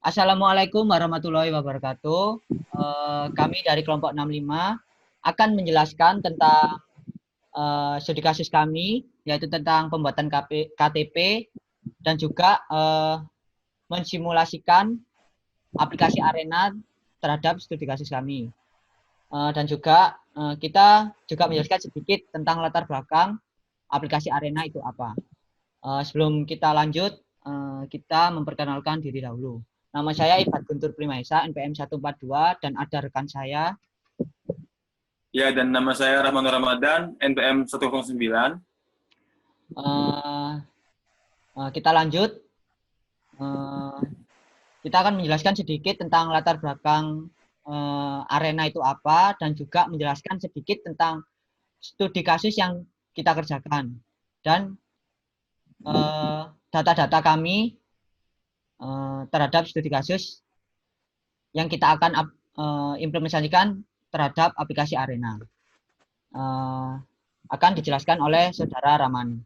Assalamualaikum warahmatullahi wabarakatuh. Kami dari kelompok 65 akan menjelaskan tentang studi kasus kami, yaitu tentang pembuatan KTP dan juga mensimulasikan aplikasi Arena terhadap studi kasus kami. Dan juga kita juga menjelaskan sedikit tentang latar belakang aplikasi Arena itu apa. Sebelum kita lanjut, kita memperkenalkan diri dahulu. Nama saya Ibad Guntur Primaisa, NPM 142, dan ada rekan saya. Ya, dan nama saya Rahman Ramadan, NPM 109. Kita lanjut. Kita akan menjelaskan sedikit tentang latar belakang Arena itu apa, dan juga menjelaskan sedikit tentang studi kasus yang kita kerjakan. Dan data-data kami terhadap studi kasus yang kita akan implementasikan terhadap aplikasi Arena. Akan dijelaskan oleh Saudara Rahman.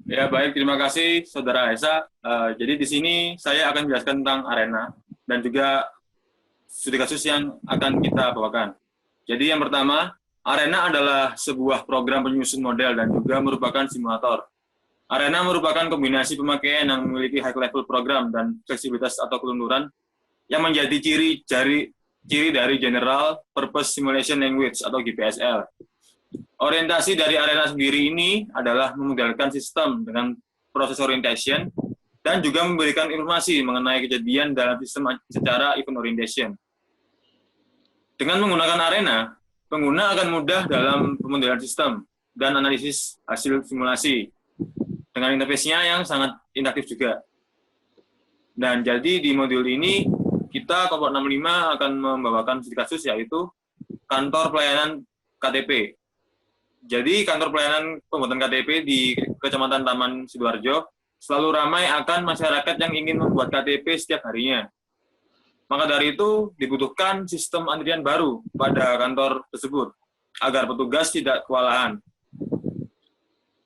Ya, baik. Terima kasih, Saudara Esa. Jadi di sini saya akan menjelaskan tentang Arena dan juga studi kasus yang akan kita bawakan. Jadi yang pertama, Arena adalah sebuah program penyusun model dan juga merupakan simulator. Arena merupakan kombinasi pemakaian yang memiliki high level program dan fleksibilitas atau kelunturan yang menjadi ciri dari General Purpose Simulation Language atau GPSL. Orientasi dari Arena sendiri ini adalah memodelkan sistem dengan proses orientation dan juga memberikan informasi mengenai kejadian dalam sistem secara event orientation. Dengan menggunakan Arena, pengguna akan mudah dalam pemodelan sistem dan analisis hasil simulasi dengan interface-nya yang sangat interaktif juga. Dan jadi di modul ini kita kelompok 65 akan membawakan studi kasus yaitu kantor pelayanan KTP. Jadi kantor pelayanan pembuatan KTP di Kecamatan Taman Sidoarjo selalu ramai akan masyarakat yang ingin membuat KTP setiap harinya. Maka dari itu dibutuhkan sistem antrian baru pada kantor tersebut agar petugas tidak kewalahan.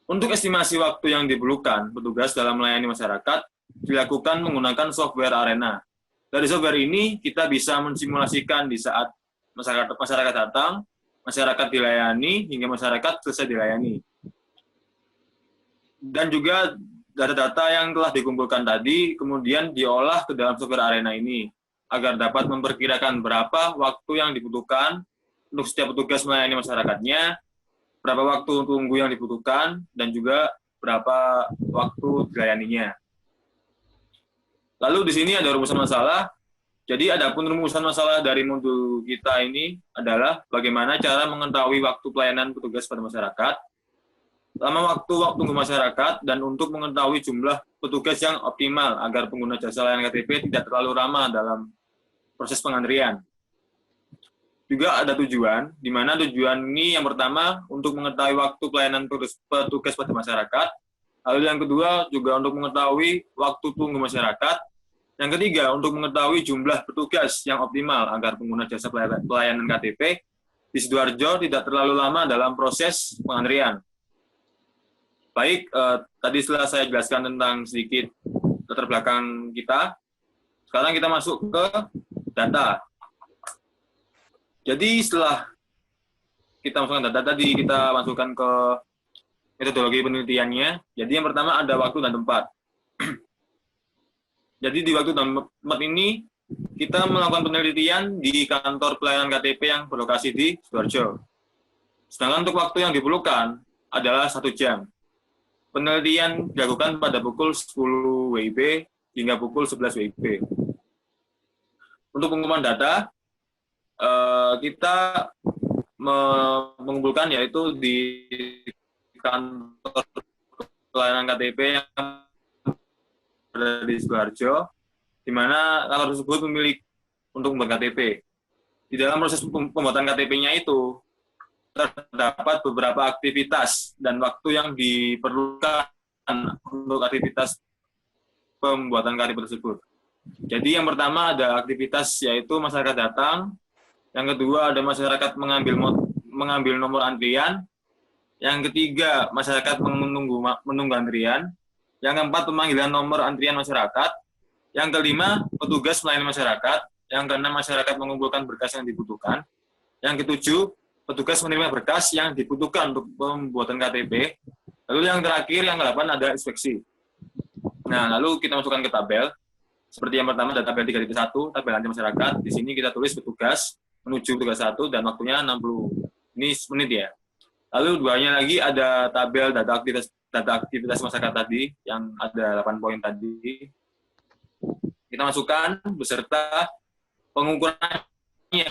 Untuk estimasi waktu yang diperlukan petugas dalam melayani masyarakat dilakukan menggunakan software Arena. Dari software ini kita bisa mensimulasikan di saat masyarakat datang, masyarakat dilayani, hingga masyarakat selesai dilayani. Dan juga data-data yang telah dikumpulkan tadi kemudian diolah ke dalam software Arena ini, agar dapat memperkirakan berapa waktu yang dibutuhkan untuk setiap petugas melayani masyarakatnya, berapa waktu tunggu yang dibutuhkan, dan juga berapa waktu dilayaninya. Lalu di sini ada rumusan masalah. Jadi adapun rumusan masalah dari modul kita ini adalah bagaimana cara mengetahui waktu pelayanan petugas pada masyarakat, lama waktu tunggu masyarakat, dan untuk mengetahui jumlah petugas yang optimal agar pengguna jasa layanan KTP tidak terlalu ramah dalam proses pengantrian. Juga ada tujuan, di mana tujuan ini yang pertama untuk mengetahui waktu pelayanan petugas pada masyarakat, lalu yang kedua juga untuk mengetahui waktu tunggu masyarakat, yang ketiga, untuk mengetahui jumlah petugas yang optimal agar pengguna jasa pelayanan KTP di Sidoarjo tidak terlalu lama dalam proses pengantrian. Baik, tadi setelah saya jelaskan tentang sedikit latar belakang kita, sekarang kita masuk ke data. Jadi setelah kita masukkan data tadi, kita masukkan ke metodologi penelitiannya. Jadi yang pertama ada waktu dan tempat. Jadi di waktu dan tempat ini, kita melakukan penelitian di kantor pelayanan KTP yang berlokasi di Sidoarjo. Sedangkan untuk waktu yang diperlukan adalah 1 jam. Penelitian dilakukan pada pukul 10 WIB hingga pukul 11 WIB. Untuk pengumpulan data, kita mengumpulkan yaitu di kantor pelayanan KTP yang di Sidoarjo, di mana kantor tersebut memilih untuk membuat KTP. Di dalam proses pembuatan KTP-nya itu terdapat beberapa aktivitas dan waktu yang diperlukan untuk aktivitas pembuatan KTP tersebut. Jadi yang pertama ada aktivitas yaitu masyarakat datang, yang kedua ada masyarakat mengambil nomor antrian, yang ketiga masyarakat menunggu antrian, Yang keempat, pemanggilan nomor antrian masyarakat. Yang kelima, petugas melayani masyarakat. Yang keenam, masyarakat mengumpulkan berkas yang dibutuhkan. Yang ketujuh, petugas menerima berkas yang dibutuhkan untuk pembuatan KTP. Lalu yang terakhir, yang ke-8 ada inspeksi. Nah, lalu kita masukkan ke tabel. Seperti yang pertama ada tabel 3.1, tabel anti masyarakat. Di sini kita tulis petugas menuju tugas 1 dan waktunya 60 ini menit ya. Lalu duanya lagi ada tabel data aktivitas masyarakat tadi yang ada 8 poin tadi. Kita masukkan beserta pengukurannya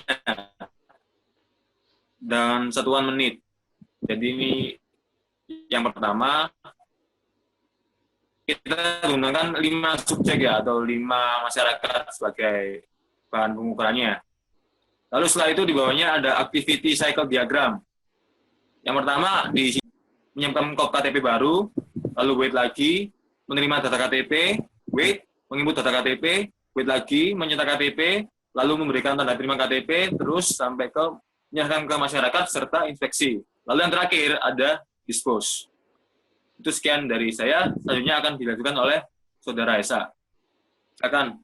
dan satuan menit. Jadi ini yang pertama kita gunakan 5 subjek ya, atau 5 masyarakat sebagai bahan pengukurannya. Lalu setelah itu di bawahnya ada activity cycle diagram. Yang pertama di menyiapkan kop KTP baru, lalu wait lagi, menerima data KTP, wait, menginput data KTP, wait lagi, mencetak KTP, lalu memberikan tanda terima KTP, terus sampai ke menyerahkan ke masyarakat serta inspeksi. Lalu yang terakhir ada dispose. Itu sekian dari saya, selanjutnya akan dilakukan oleh Saudara Esa. Silakan.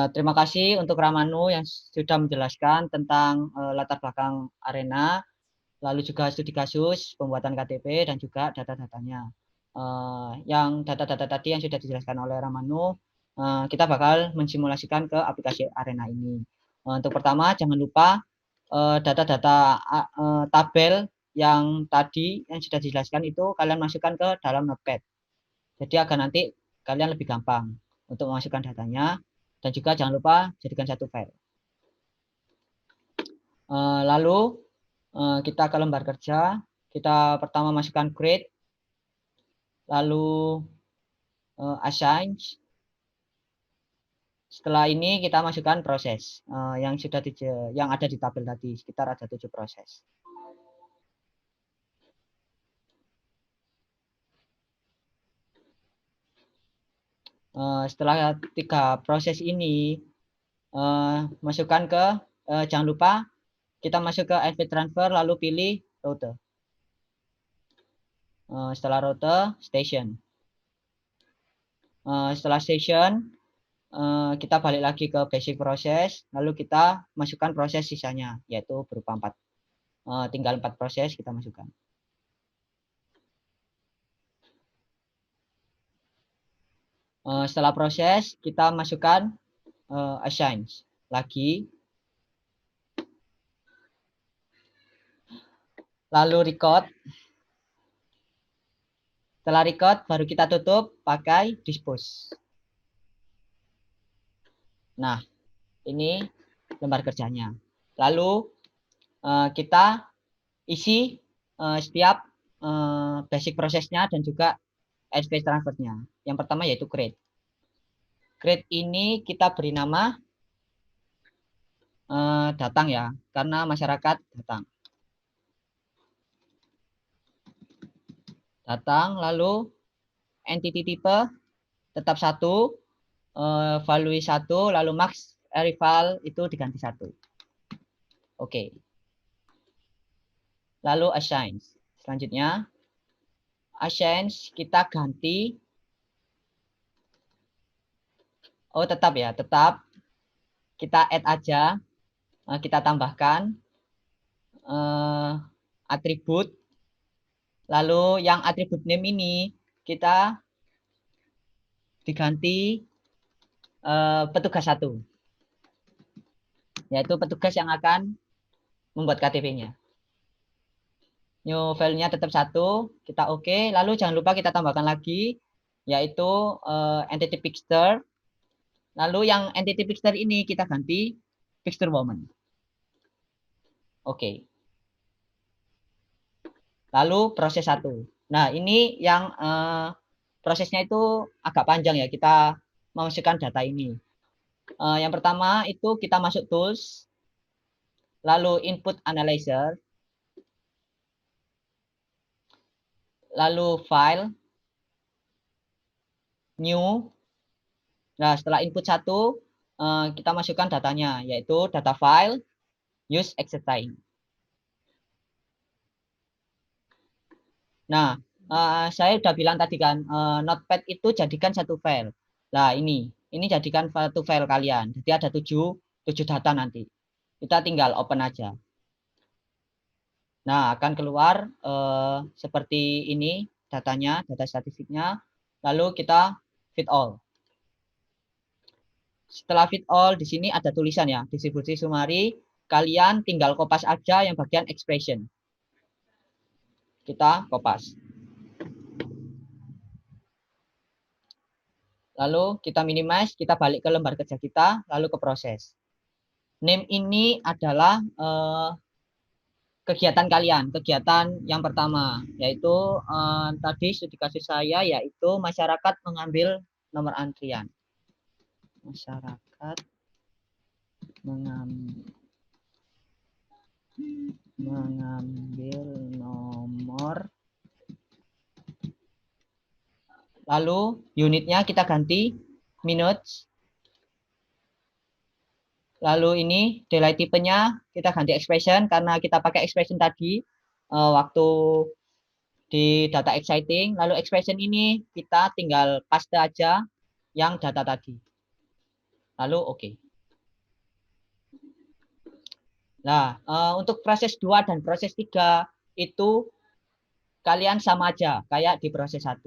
Terima kasih untuk Ramanu yang sudah menjelaskan tentang latar belakang arena, lalu juga studi kasus, pembuatan KTP, dan juga data-datanya. Yang data-data tadi yang sudah dijelaskan oleh Ramanu, kita bakal mensimulasikan ke aplikasi arena ini. Untuk pertama, jangan lupa data-data tabel yang tadi yang sudah dijelaskan itu kalian masukkan ke dalam notepad. Jadi agar nanti kalian lebih gampang untuk memasukkan datanya, dan juga jangan lupa jadikan satu file. Lalu kita ke lembar kerja, kita pertama masukkan create, lalu assign. Setelah ini kita masukkan proses yang ada di tabel tadi, sekitar ada 7 proses. Setelah 3 proses ini, masukkan ke, jangan lupa kita masuk ke NV transfer, lalu pilih rute. Setelah rute, station. Setelah station, kita balik lagi ke basic proses, lalu kita masukkan proses sisanya, yaitu berupa 4. Tinggal 4 proses kita masukkan. Setelah proses, kita masukkan assign lagi. Lalu record. Setelah record, baru kita tutup pakai dispose. Nah, ini lembar kerjanya. Lalu kita isi setiap basic prosesnya dan juga NV transfernya. Yang pertama yaitu create. Create ini kita beri nama datang ya, karena masyarakat datang. Datang, lalu entity type tetap 1, value 1, lalu max arrival itu diganti 1. Oke. Lalu assign. Selanjutnya, assign kita ganti. Oh, tetap ya, tetap. Kita add aja, kita tambahkan atribut. Lalu yang atribut name ini kita diganti petugas 1, yaitu petugas yang akan membuat KTP-nya. New file-nya tetap 1, kita oke. Lalu jangan lupa kita tambahkan lagi, yaitu entity picture. Lalu yang entity picture ini kita ganti picture woman. Oke. Lalu proses 1. Nah, ini yang prosesnya itu agak panjang ya, kita memasukkan data ini. Yang pertama itu kita masuk tools, lalu input analyzer, lalu file, new. Nah, setelah input 1, kita masukkan datanya, yaitu data file, use existing. Nah, saya udah bilang tadi kan, Notepad itu jadikan satu file. Nah, ini jadikan satu file kalian. Jadi ada 7 data nanti. Kita tinggal open aja. Nah, akan keluar seperti ini datanya, data statistiknya. Lalu kita fit all. Setelah fit all, di sini ada tulisan ya, distribusi sumari. Kalian tinggal kopas aja yang bagian expression. Kita kopas. Lalu kita minimize, kita balik ke lembar kerja kita, lalu ke proses. Name ini adalah kegiatan kalian, kegiatan yang pertama, yaitu tadi studi kasus saya, yaitu masyarakat mengambil nomor antrian. Masyarakat mengambil nomor. Lalu unitnya kita ganti minutes. Lalu ini delay tipenya kita ganti expression karena kita pakai expression tadi waktu di data exciting. Lalu expression ini kita tinggal paste aja yang data tadi. Lalu oke. Nah, untuk proses 2 dan proses 3 itu kalian sama aja kayak di proses 1.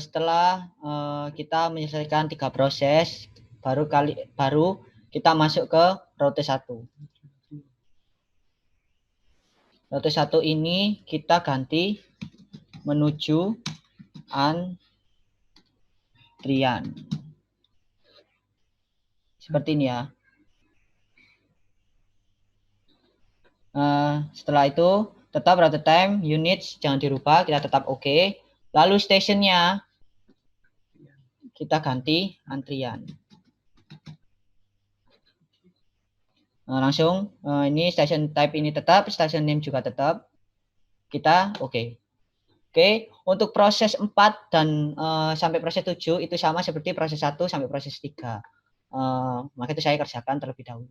Setelah kita menyelesaikan 3 proses, baru kita masuk ke rute 1. Rute 1 ini kita ganti menuju antrian. Seperti ini ya. Setelah itu tetap rate time, units jangan dirubah, kita tetap oke. Lalu stationnya kita ganti antrian. Langsung ini station type ini tetap, station name juga tetap. Kita oke. Oke, untuk proses 4 dan sampai proses 7 itu sama seperti proses 1 sampai proses 3. Maka itu saya kerjakan terlebih dahulu.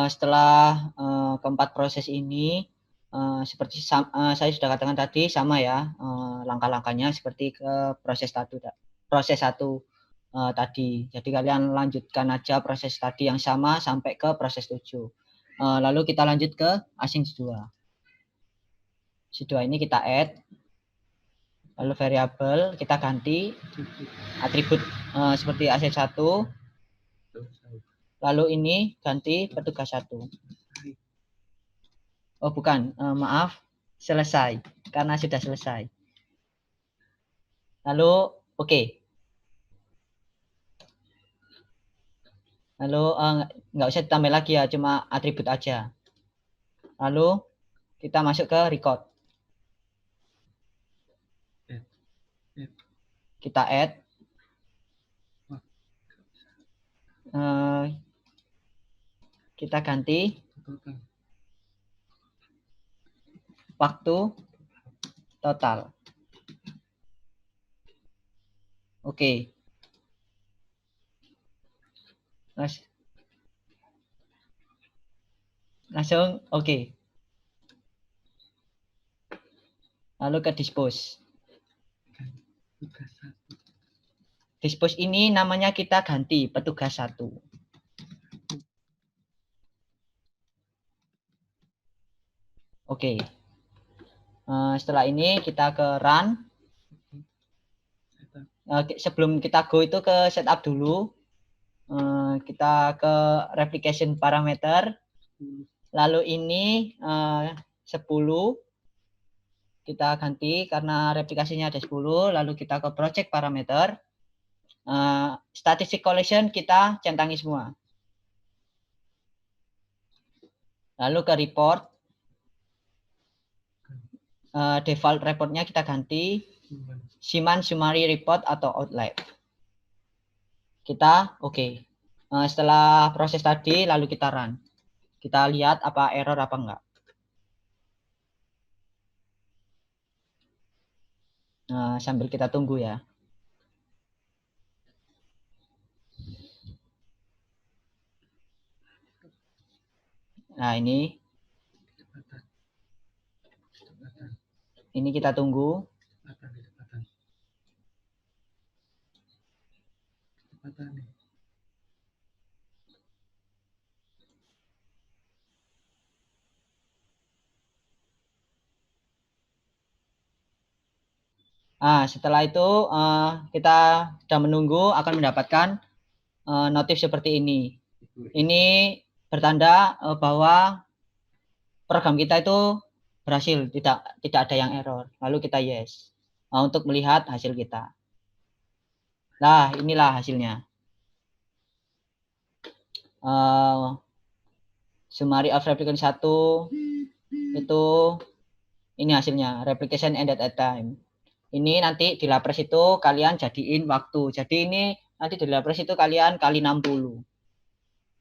Setelah keempat proses ini, seperti saya sudah katakan tadi, sama ya langkah-langkahnya seperti ke proses satu tadi. Jadi kalian lanjutkan aja proses tadi yang sama sampai ke proses 7. Lalu kita lanjut ke asing S2. S2 ini kita add, lalu variabel kita ganti atribut seperti aset 1. Lalu ini ganti petugas 1. Oh bukan, maaf, selesai. Karena sudah selesai. Lalu, oke. Lalu, nggak usah ditambah lagi ya, cuma atribut aja. Lalu, kita masuk ke record. Kita add. Kita ganti waktu total. Oke. Langsung oke. Lalu ke dispose. Dispose ini namanya kita ganti petugas 1. Oke. Setelah ini kita ke run. Sebelum kita go itu ke setup dulu. Kita ke replication parameter. Lalu ini 10. Kita ganti karena replikasinya ada 10. Lalu kita ke project parameter. Statistic collection kita centangi semua. Lalu ke report. Default reportnya kita ganti Siman Summary Report atau Outlier. Kita oke. Setelah proses tadi lalu kita run. Kita lihat apa error apa enggak. Sambil kita tunggu ya. Nah ini kita tunggu. Setelah itu kita sudah menunggu akan mendapatkan notif seperti ini. Ini bertanda bahwa program kita itu berhasil, tidak ada yang error. Lalu kita yes untuk melihat hasil kita. Nah, inilah hasilnya. Summary of replication 1 itu ini hasilnya, replication ended at time. Ini nanti di lapres itu kalian jadiin waktu. Jadi ini nanti di lapres itu kalian kali 60.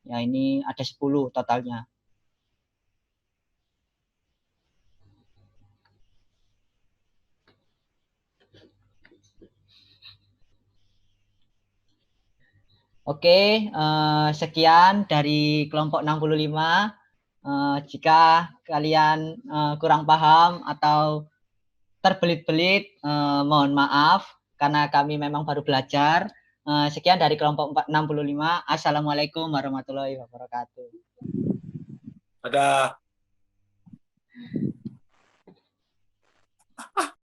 Ya ini ada 10 totalnya. Oke, sekian dari kelompok 65. Jika kalian kurang paham atau terbelit-belit, mohon maaf karena kami memang baru belajar. Sekian dari kelompok 65. Assalamualaikum warahmatullahi wabarakatuh. Ada